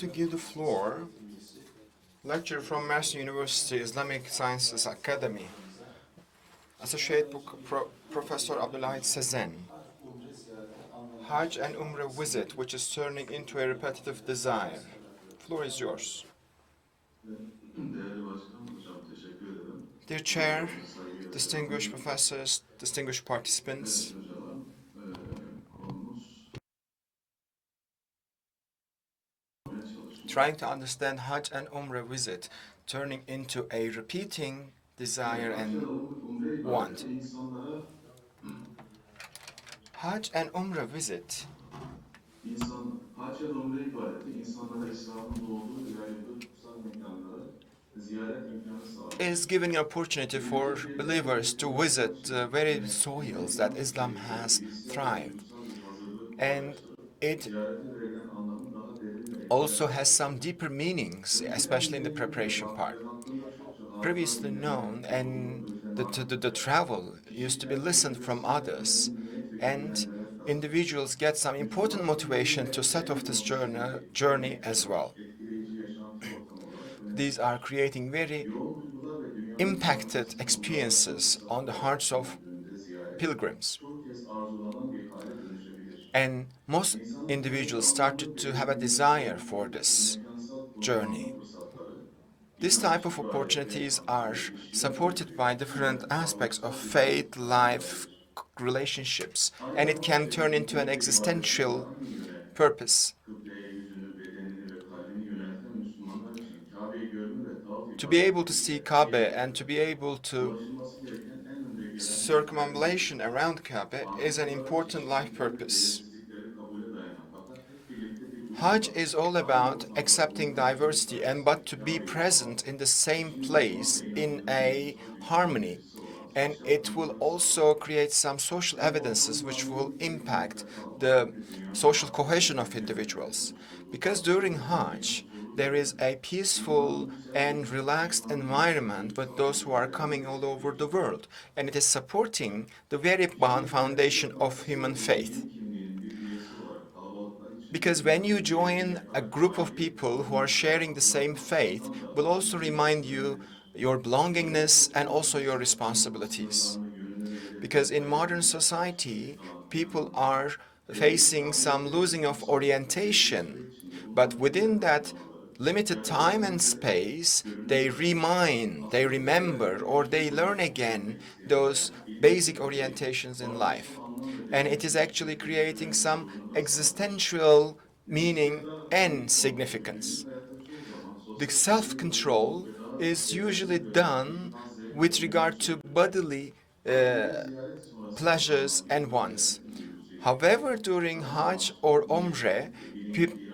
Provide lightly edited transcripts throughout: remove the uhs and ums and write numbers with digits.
to give the floor lecture from Mersin University Islamic Sciences Academy, Associate Professor Abdulvahid Sezen. Hajj and Umrah visit, which is turning into a repetitive desire. Floor is yours. Dear Chair, distinguished professors, distinguished participants, trying to understand Hajj and Umrah visit turning into a repeating desire and want. Hajj and Umrah visit Hac ve Umre ibadeti insanlara İslam'ın doğduğu ve yayıldığı kutsal mekanlara ziyaret imkanı sağlar. Is giving an opportunity for believers to visit the very soils that Islam has thrived. And it also has some deeper meanings, especially in the preparation part. Previously known, and the travel used to be listened from others, and individuals get some important motivation to set off this journey as well. These are creating very impacted experiences on the hearts of pilgrims. And most individuals started to have a desire for this journey. This type of opportunities are supported by different aspects of faith, life, relationships, and it can turn into an existential purpose. To be able to see Kabe and to be able to circumambulation around Kabe is an important life purpose. Hajj is all about accepting diversity but to be present in the same place in a harmony. And it will also create some social evidences which will impact the social cohesion of individuals. Because during Hajj, there is a peaceful and relaxed environment with those who are coming all over the world. And it is supporting the very foundation of human faith. Because when you join a group of people who are sharing the same faith, will also remind you your belongingness and also your responsibilities. Because in modern society, people are facing some losing of orientation, but within that limited time and space, they remember, or they learn again those basic orientations in life. And it is actually creating some existential meaning and significance. The self-control is usually done with regard to bodily pleasures and wants. However, during Hajj or Umrah,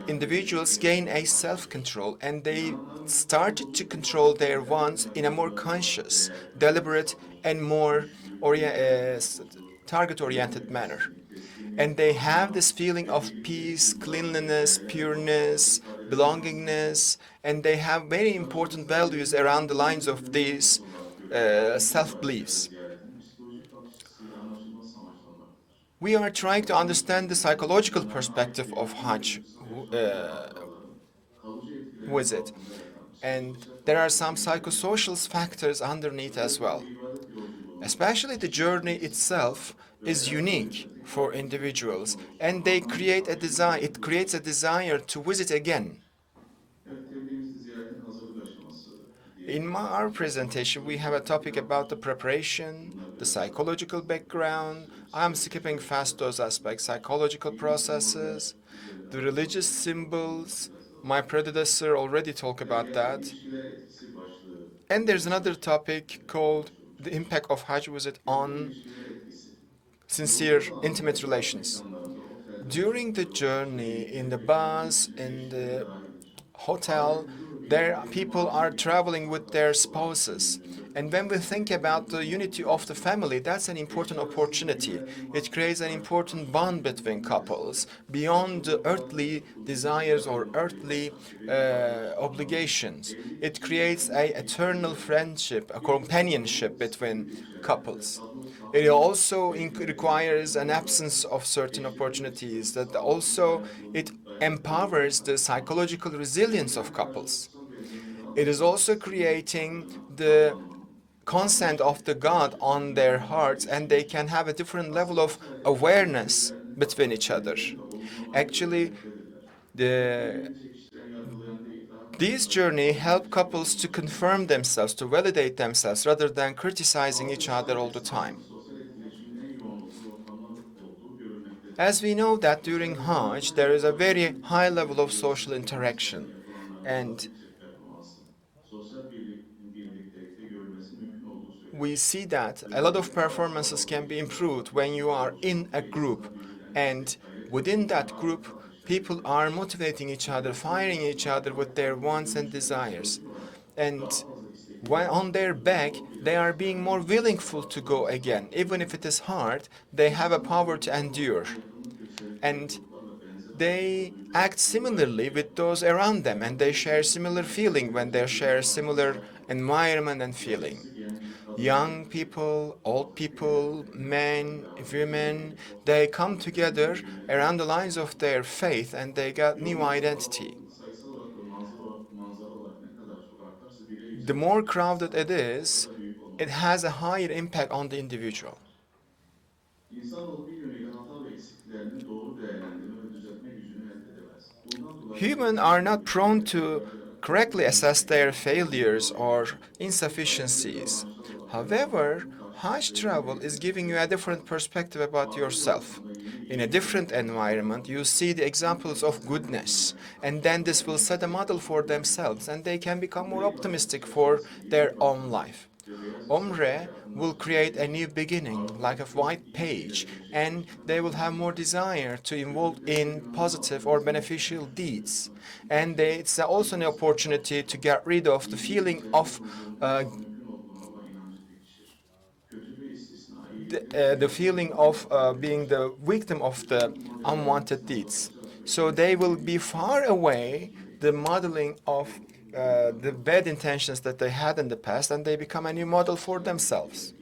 individuals gain a self-control and they started to control their wants in a more conscious, deliberate, and more target-oriented manner. And they have this feeling of peace, cleanliness, pureness, belongingness, and they have very important values around the lines of these self-beliefs. We are trying to understand the psychological perspective of Hajj visit. And there are some psychosocial factors underneath as well. Especially the journey itself is unique for individuals, and they create a desire. It creates a desire to visit again. In our presentation, we have a topic about the preparation, the psychological background. I'm skipping fast those aspects, psychological processes, the religious symbols. My predecessor already talked about that. And there's another topic called the impact of Hajj visit on sincere, intimate relations. During the journey, in the bus, in the hotel, people are traveling with their spouses. And when we think about the unity of the family, that's an important opportunity. It creates an important bond between couples beyond the earthly desires or earthly obligations. It creates an eternal friendship, a companionship between couples. It also requires an absence of certain opportunities that also it empowers the psychological resilience of couples. It is also creating the consent of the God on their hearts, and they can have a different level of awareness between each other. Actually, the these journey help couples to confirm themselves, to validate themselves, rather than criticizing each other all the time. As we know that during Hajj, there is a very high level of social interaction, and we see that a lot of performances can be improved when you are in a group, and within that group, people are motivating each other, firing each other with their wants and desires. And when on their back, they are being more willingful to go again. Even if it is hard, they have a power to endure. And they act similarly with those around them, and they share similar feeling when they share similar environment and feeling. Young people, old people, men, women, they come together around the lines of their faith, and they got new identity. The more crowded it is, it has a higher impact on the individual. Humans are not prone to correctly assess their failures or insufficiencies. However, Hajj travel is giving you a different perspective about yourself. In a different environment, you see the examples of goodness, and then this will set a model for themselves, and they can become more optimistic for their own life. Umre will create a new beginning, like a white page, and they will have more desire to involve in positive or beneficial deeds. And it's also an opportunity to get rid of the feeling of the feeling of being the victim of the unwanted deeds. So they will be far away the modeling of the bad intentions that they had in the past, and they become a new model for themselves.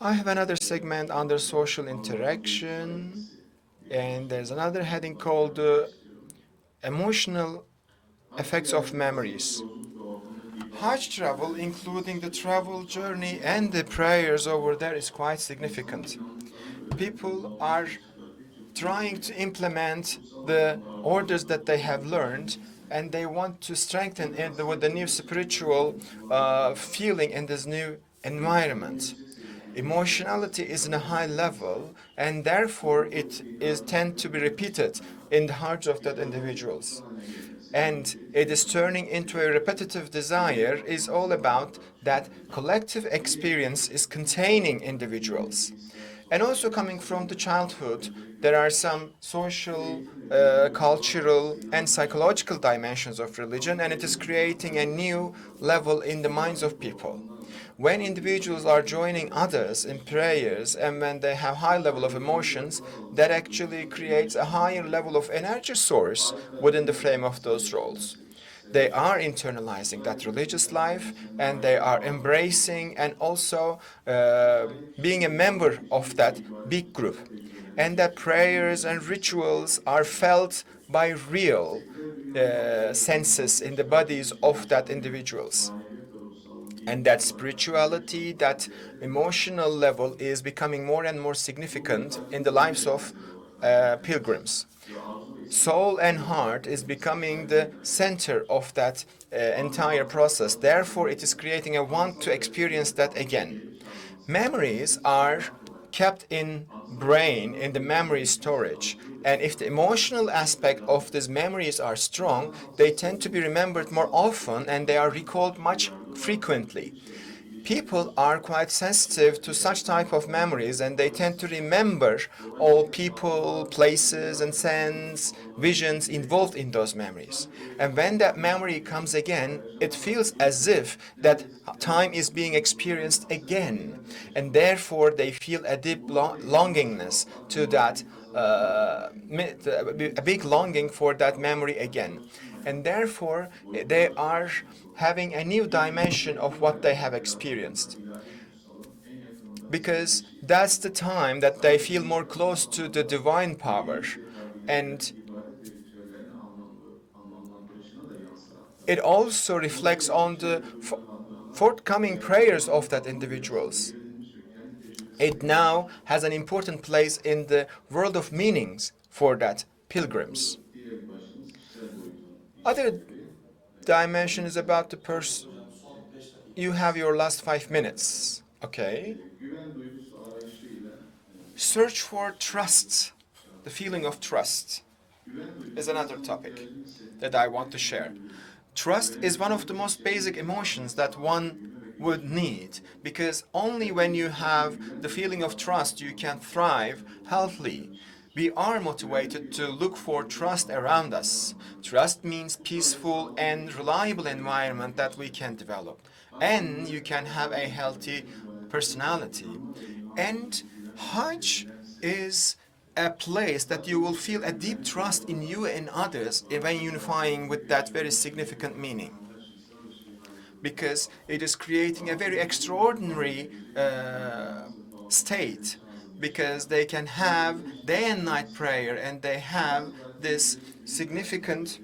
I have another segment under social interaction, and there's another heading called emotional effects of memories. Hajj travel, including the travel journey and the prayers over there, is quite significant. People are trying to implement the orders that they have learned, and they want to strengthen it with the new spiritual feeling in this new environment. Emotionality is in a high level, and therefore it is tend to be repeated in the hearts of that individuals. And it is turning into a repetitive desire is all about that collective experience is containing individuals. And also coming from the childhood, there are some social, cultural, and psychological dimensions of religion, and it is creating a new level in the minds of people. When individuals are joining others in prayers and when they have high level of emotions, that actually creates a higher level of energy source within the frame of those roles. They are internalizing that religious life, and they are embracing and also being a member of that big group. And that prayers and rituals are felt by real senses in the bodies of that individuals. And that spirituality, that emotional level is becoming more and more significant in the lives of pilgrims. Soul and heart is becoming the center of that entire process. Therefore, it is creating a want to experience that again. Memories are kept in brain in the memory storage, and if the emotional aspect of these memories are strong, they tend to be remembered more often and they are recalled much frequently. People are quite sensitive to such type of memories, and they tend to remember all people, places, and sense, visions involved in those memories. And when that memory comes again, it feels as if that time is being experienced again, and therefore they feel a deep longingness to that, a big longing for that memory again. And therefore they are having a new dimension of what they have experienced, because that's the time that they feel more close to the divine power. And ibadet ritüellerini anlamlandırışına da yansır hatta. it also reflects on the forthcoming prayers of that individuals. It now has an important place in the world of meanings for that pilgrims. Diğer bir başlığımız kişisel boyutun Other işlevi. dimension is about the person. Hocam son 5 dakika. You have your last 5 minutes. Okay. Güven duygusu arayışıyla Search for trust. The feeling of trust güven duygusu is another topic that I want to share. Trust is one of the most basic emotions that one would need, because only when you have the feeling of trust you can thrive healthily. We are motivated to look for trust around us. Trust means peaceful and reliable environment that we can develop, and you can have a healthy personality. And Hajj is a place that you will feel a deep trust in you and others when unifying with that very significant meaning, because it is creating a very extraordinary state, because they can have day and night prayer and they have this significant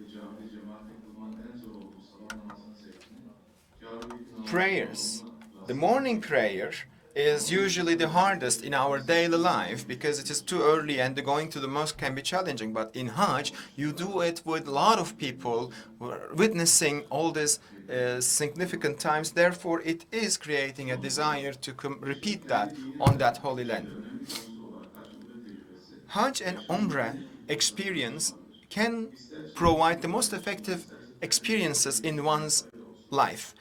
prayers. The morning prayer is usually the hardest in our daily life because it is too early and going to the mosque can be challenging. But in Hajj, you do it with a lot of people witnessing all these significant times. Therefore, it is creating a desire to repeat that on that holy land. Hajj and Umrah experience can provide the most effective experiences in one's life.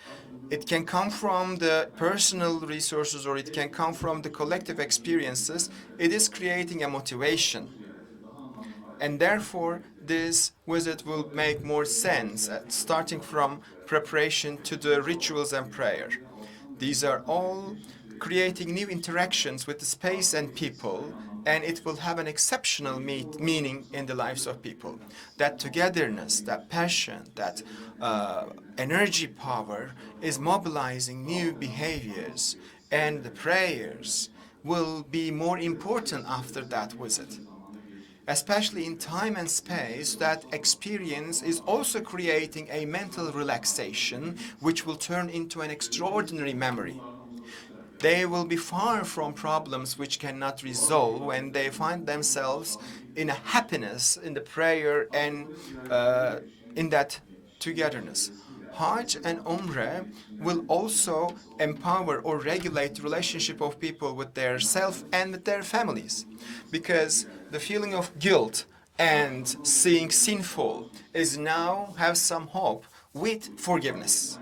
It can come from the personal resources or it can come from the collective experiences. It is creating a motivation. And therefore, this visit will make more sense, starting from preparation to the rituals and prayer. These are all creating new interactions with the space and people, and it will have an exceptional meaning in the lives of people. That togetherness, that passion, that energy power is mobilizing new behaviors, and the prayers will be more important after that visit. Especially in time and space, that experience is also creating a mental relaxation which will turn into an extraordinary memory. They will be far from problems which cannot resolve when they find themselves in a happiness in the prayer and in that togetherness. Hajj and Umrah will also empower or regulate the relationship of people with their self and with their families, because the feeling of guilt and seeing sinful is now have some hope with forgiveness.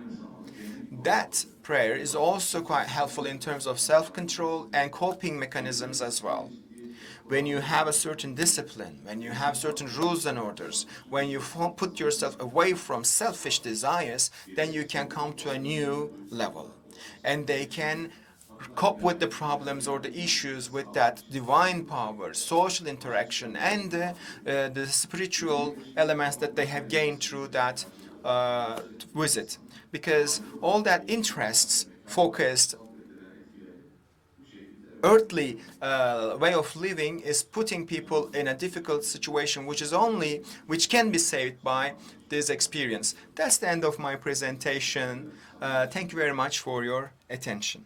That prayer is also quite helpful in terms of self-control and coping mechanisms as well. When you have a certain discipline, when you have certain rules and orders, when you put yourself away from selfish desires, then you can come to a new level. And they can cope with the problems or the issues with that divine power, social interaction, and the spiritual elements that they have gained through that visit. Because all that interests focused earthly way of living is putting people in a difficult situation which can be saved by this experience. That's the end of my presentation. Thank you very much for your attention.